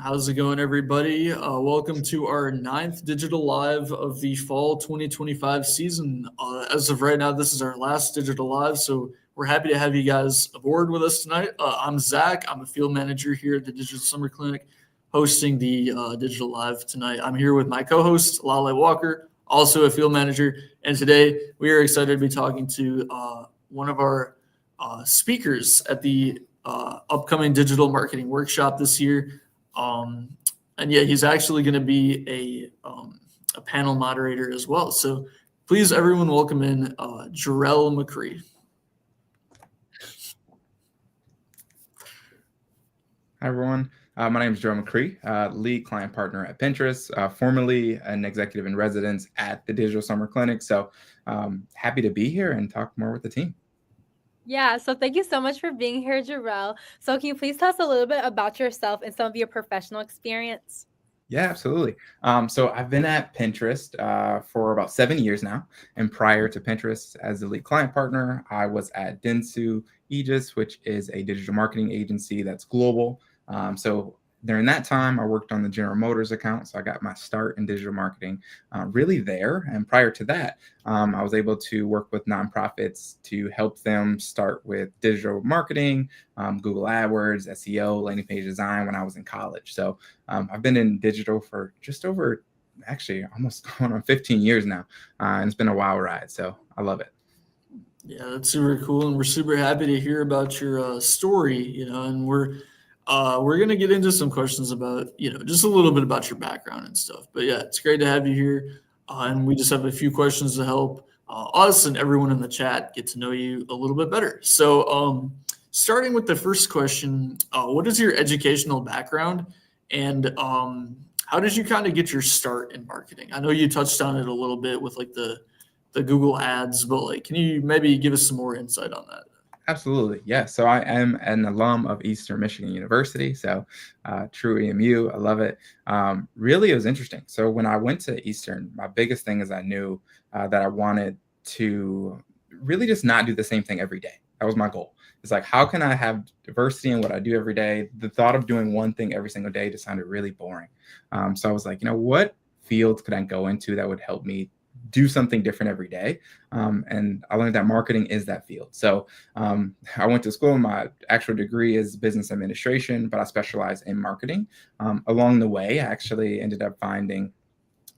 How's it going, everybody? Welcome to our ninth digital live of the fall 2025 season. As of right now, this is our last digital live, so we're happy to have you guys aboard with us tonight. I'm Zach. I'm a field manager here at the Digital Summer Clinic, hosting the digital live tonight. I'm here with my co-host Lale Walker, also a field manager, and today we are excited to be talking to one of our speakers at the upcoming digital marketing workshop this year. Um, and yeah, he's actually going to be a panel moderator as well. So please, everyone, welcome in Jorel McCree. Hi, everyone. My name is Jorel McCree, lead client partner at Pinterest, formerly an executive in residence at the Digital Summer Clinic. So happy to be here and talk more with the team. Yeah, so thank you so much for being here, Jorel. So can you please tell us a little bit about yourself and some of your professional experience? Yeah, absolutely. So I've been at Pinterest for about 7 years now. And prior to Pinterest as the lead client partner, I was at Dentsu Aegis, which is a digital marketing agency that's global. So during that time, I worked on the General Motors account. So I got my start in digital marketing really there. And prior to that, I was able to work with nonprofits to help them start with digital marketing, Google AdWords, SEO, landing page design when I was in college. So I've been in digital for just over, actually almost going on 15 years now. And it's been a wild ride. So I love it. Yeah, that's super cool, and we're super happy to hear about your story. And we're gonna get into some questions about just a little bit about your background and stuff. But yeah, it's great to have you here, and we just have a few questions to help us and everyone in the chat get to know you a little bit better. So, starting with the first question, what is your educational background, and how did you kind of get your start in marketing? I know you touched on it a little bit with like the Google ads, but like, can you maybe give us some more insight on that? Absolutely. Yeah. So I am an alum of Eastern Michigan University. So true EMU. I love it. Really, it was interesting. So when I went to Eastern, my biggest thing is I knew that I wanted to really just not do the same thing every day. That was my goal. It's like, how can I have diversity in what I do every day? The thought of doing one thing every single day just sounded really boring. So I was like, what fields could I go into that would help me do something different every day? And I learned that marketing is that field. So I went to school. My actual degree is business administration, but I specialize in marketing. Along the way, I actually ended up finding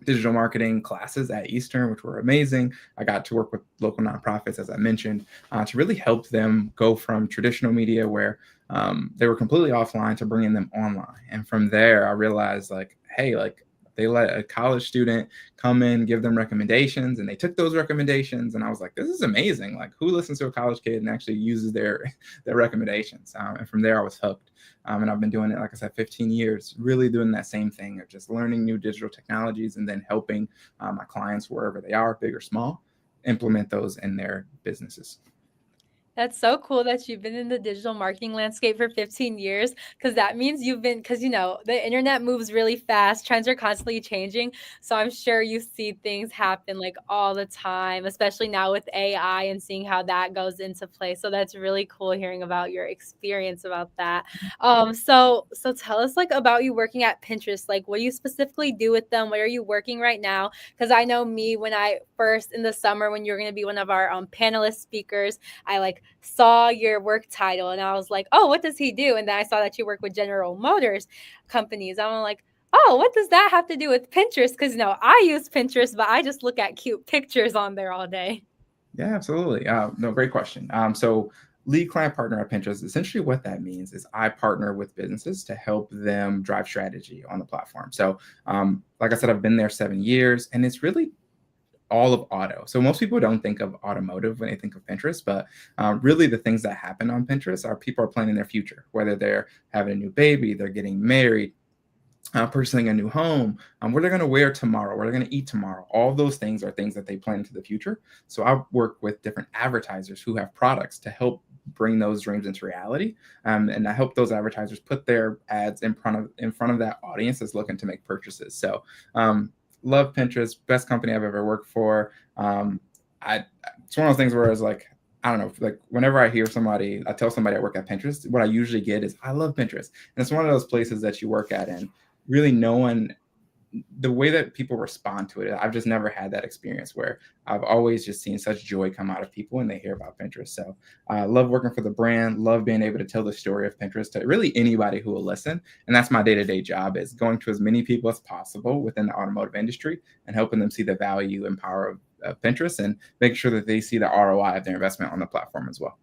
digital marketing classes at Eastern, which were amazing. I got to work with local nonprofits, as I mentioned, to really help them go from traditional media where they were completely offline to bringing them online. And from there, I realized hey, they let a college student come in, give them recommendations, and they took those recommendations. And I was like, this is amazing. Like, who listens to a college kid and actually uses their recommendations? And from there, I was hooked. And I've been doing it, like I said, 15 years, really doing that same thing of just learning new digital technologies and then helping my clients wherever they are, big or small, implement those in their businesses. That's so cool that you've been in the digital marketing landscape for 15 years, because that means because the internet moves really fast. Trends are constantly changing. So I'm sure you see things happen like all the time, especially now with AI and seeing how that goes into play. So that's really cool hearing about your experience about that. So tell us like about you working at Pinterest. Like, what do you specifically do with them? Where are you working right now? Because I know me, when I first in the summer, when you're going to be one of our panelist speakers, I saw your work title and I was like, oh, what does he do? And then I saw that you work with General Motors companies. I'm like, oh, what does that have to do with Pinterest? Because I use Pinterest, but I just look at cute pictures on there all day. Yeah, absolutely. No, great question. So lead client partner at Pinterest, essentially what that means is I partner with businesses to help them drive strategy on the platform. So like I said, I've been there 7 years, and it's really all of auto. So most people don't think of automotive when they think of Pinterest, but really the things that happen on Pinterest are people are planning their future, whether they're having a new baby, they're getting married, purchasing a new home, what they're going to wear tomorrow, what they're going to eat tomorrow. All those things are things that they plan into the future. So I work with different advertisers who have products to help bring those dreams into reality. And I help those advertisers put their ads in front of that audience that's looking to make purchases. So love Pinterest, best company I've ever worked for. It's one of those things where I was like, I don't know, like whenever I tell somebody I work at Pinterest, what I usually get is I love Pinterest. And it's one of those places that you work at and really no one, the way that people respond to it, I've just never had that experience where I've always just seen such joy come out of people when they hear about Pinterest. So I love working for the brand, love being able to tell the story of Pinterest to really anybody who will listen. And that's my day-to-day job, is going to as many people as possible within the automotive industry and helping them see the value and power of Pinterest and making sure that they see the ROI of their investment on the platform as well.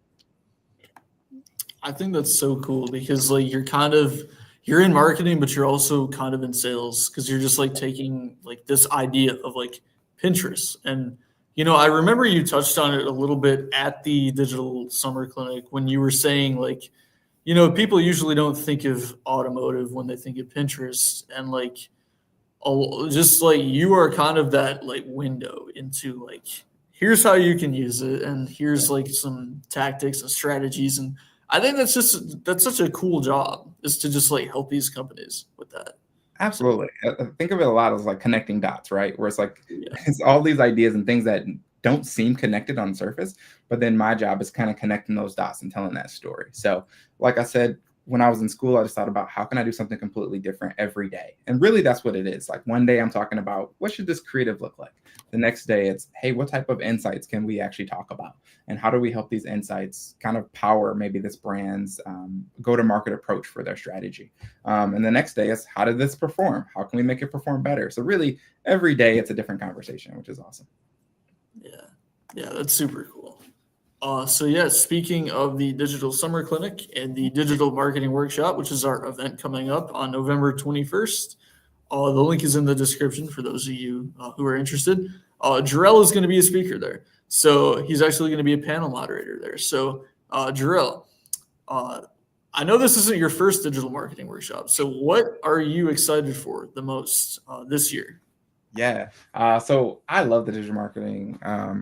I think that's so cool because like you're in marketing, but you're also kind of in sales because you're just like taking like this idea of like Pinterest. And, I remember you touched on it a little bit at the digital summer clinic when you were saying like, people usually don't think of automotive when they think of Pinterest. And like, just like you are kind of that like window into like, here's how you can use it. And here's like some tactics and strategies. And I think that's such a cool job, is to just like help these companies with that. Absolutely. I think of it a lot as like connecting dots, right? Where it's like, Yeah. it's all these ideas and things that don't seem connected on the surface, but then my job is kind of connecting those dots and telling that story. So like I said, when I was in school, I just thought about how can I do something completely different every day? And really that's what it is. Like one day I'm talking about what should this creative look like? The next day it's, hey, what type of insights can we actually talk about? And how do we help these insights kind of power maybe this brand's go-to-market approach for their strategy? And the next day is, how did this perform? How can we make it perform better? So really every day it's a different conversation, which is awesome. Yeah, that's super cool. So yeah, speaking of the Digital Summer Clinic and the Digital Marketing Workshop, which is our event coming up on November 21st, the link is in the description for those of you who are interested. Jorel is going to be a speaker there. So he's actually going to be a panel moderator there. So Jorel, I know this isn't your first digital marketing workshop. So what are you excited for the most this year? Yeah. So I love the digital marketing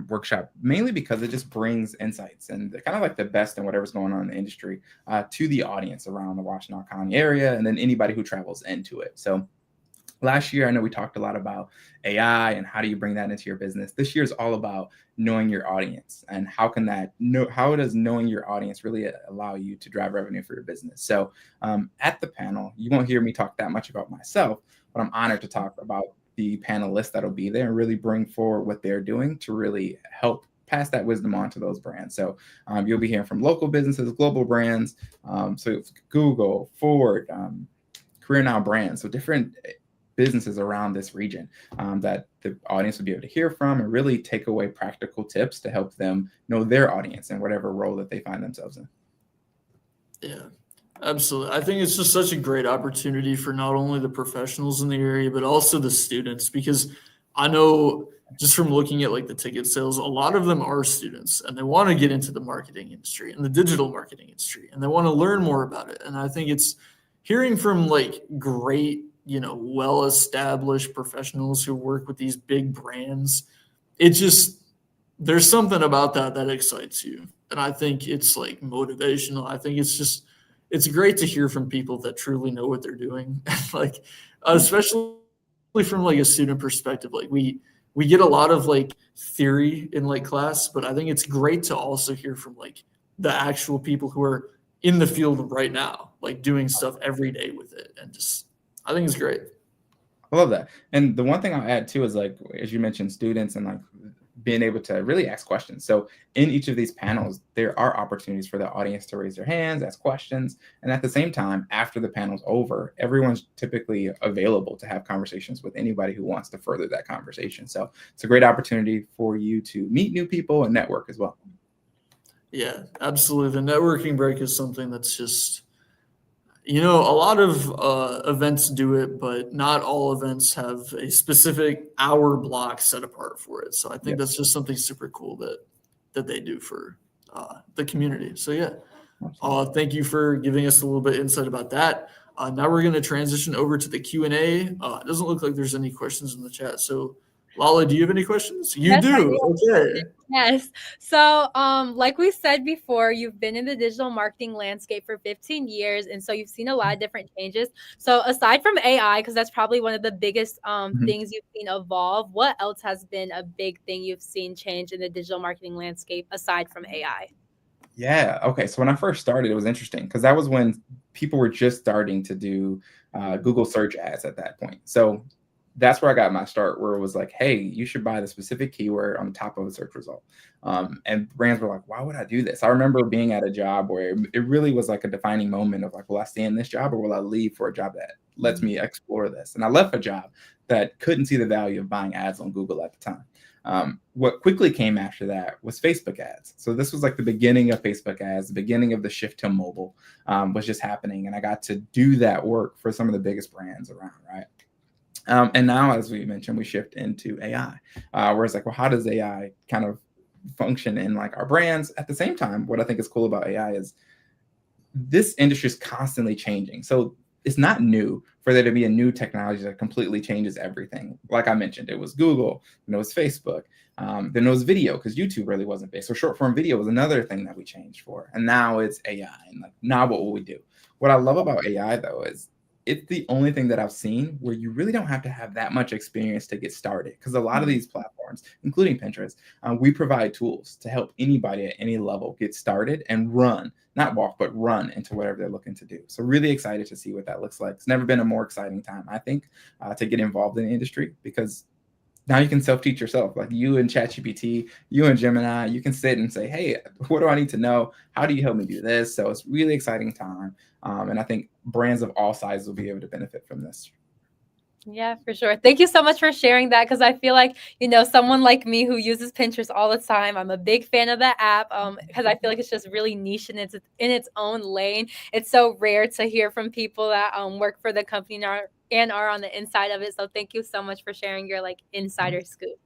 workshop, mainly because it just brings insights and kind of like the best in whatever's going on in the industry to the audience around the Washtenaw County area, and then anybody who travels into it. So last year, I know we talked a lot about AI and how do you bring that into your business. This year is all about knowing your audience and how does knowing your audience really allow you to drive revenue for your business. So at the panel, you won't hear me talk that much about myself, but I'm honored to talk about the panelists that'll be there and really bring forward what they're doing to really help pass that wisdom on to those brands. So you'll be hearing from local businesses, global brands, so Google, Ford, Career Now brands, so different businesses around this region that the audience will be able to hear from and really take away practical tips to help them know their audience and whatever role that they find themselves in. Yeah. Absolutely. I think it's just such a great opportunity for not only the professionals in the area, but also the students, because I know just from looking at like the ticket sales, a lot of them are students and they want to get into the marketing industry and the digital marketing industry, and they want to learn more about it. And I think it's hearing from like great, well-established professionals who work with these big brands. There's something about that excites you. And I think it's like motivational. I think it's great to hear from people that truly know what they're doing. Like, especially from like a student perspective, like we get a lot of like theory in like class, but I think it's great to also hear from like the actual people who are in the field right now, like doing stuff every day with it. And I think it's great. I love that. And the one thing I'll add too is like, as you mentioned, students and like being able to really ask questions. So in each of these panels, there are opportunities for the audience to raise their hands, ask questions. And at the same time, after the panel's over, everyone's typically available to have conversations with anybody who wants to further that conversation. So it's a great opportunity for you to meet new people and network as well. Yeah, absolutely. The networking break is something that's just, a lot of events do it, but not all events have a specific hour block set apart for it. So I think that's just something super cool that they do for the community. So yeah, thank you for giving us a little bit insight about that. Now we're going to transition over to the Q&A. It doesn't look like there's any questions in the chat. So Lala, do you have any questions? You Yes, I do. do. Okay. Yes. So, like we said before, you've been in the digital marketing landscape for 15 years, and so you've seen a lot of different changes. So, aside from AI, because that's probably one of the biggest Mhm. things you've seen evolve, what else has been a big thing you've seen change in the digital marketing landscape aside from AI? Yeah. Okay. So when I first started, it was interesting because that was when people were just starting to do Google search ads at that point. So that's where I got my start, where it was like, hey, you should buy the specific keyword on the top of a search result. And brands were like, why would I do this? I remember being at a job where it really was like a defining moment of like, will I stay in this job or will I leave for a job that lets me explore this? And I left a job that couldn't see the value of buying ads on Google at the time. What quickly came after that was Facebook ads. So this was like the beginning of Facebook ads, the beginning of the shift to mobile was just happening. And I got to do that work for some of the biggest brands around, right? And now, as we mentioned, we shift into AI, where it's like, well, how does AI kind of function in like our brands? At the same time, what I think is cool about AI is this industry is constantly changing. So it's not new for there to be a new technology that completely changes everything. Like I mentioned, it was Google, then it was Facebook, then it was video because YouTube really wasn't big. So short form video was another thing that we changed for. And now it's AI. And like, now what will we do? What I love about AI though is it's the only thing that I've seen where you really don't have to have that much experience to get started. Because a lot of these platforms, including Pinterest, we provide tools to help anybody at any level get started and run, not walk, but run into whatever they're looking to do. So really excited to see what that looks like. It's never been a more exciting time, I think, to get involved in the industry because now you can self-teach yourself. Like you and ChatGPT, you and Gemini, you can sit and say, hey, what do I need to know? How do you help me do this? So it's really exciting time. And I think brands of all sizes will be able to benefit from this. Yeah, for sure. Thank you so much for sharing that because I feel like, someone like me who uses Pinterest all the time, I'm a big fan of that app because I feel like it's just really niche and it's in its own lane. It's so rare to hear from people that work for the company and are on the inside of it. So thank you so much for sharing your like insider scoop.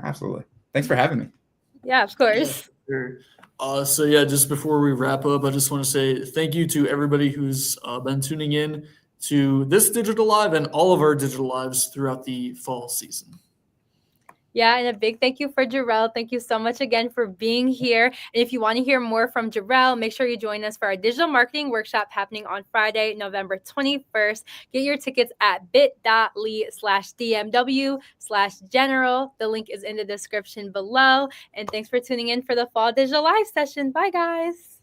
Absolutely. Thanks for having me. Yeah, of course. Sure. So yeah, just before we wrap up, I just want to say thank you to everybody who's been tuning in to this digital live and all of our digital lives throughout the fall season. Yeah, and a big thank you for Jorel. Thank you so much again for being here. And if you want to hear more from Jorel, make sure you join us for our digital marketing workshop happening on Friday, November 21st. Get your tickets at bit.ly/DMW/general. The link is in the description below. And thanks for tuning in for the Fall Digital Live session. Bye, guys.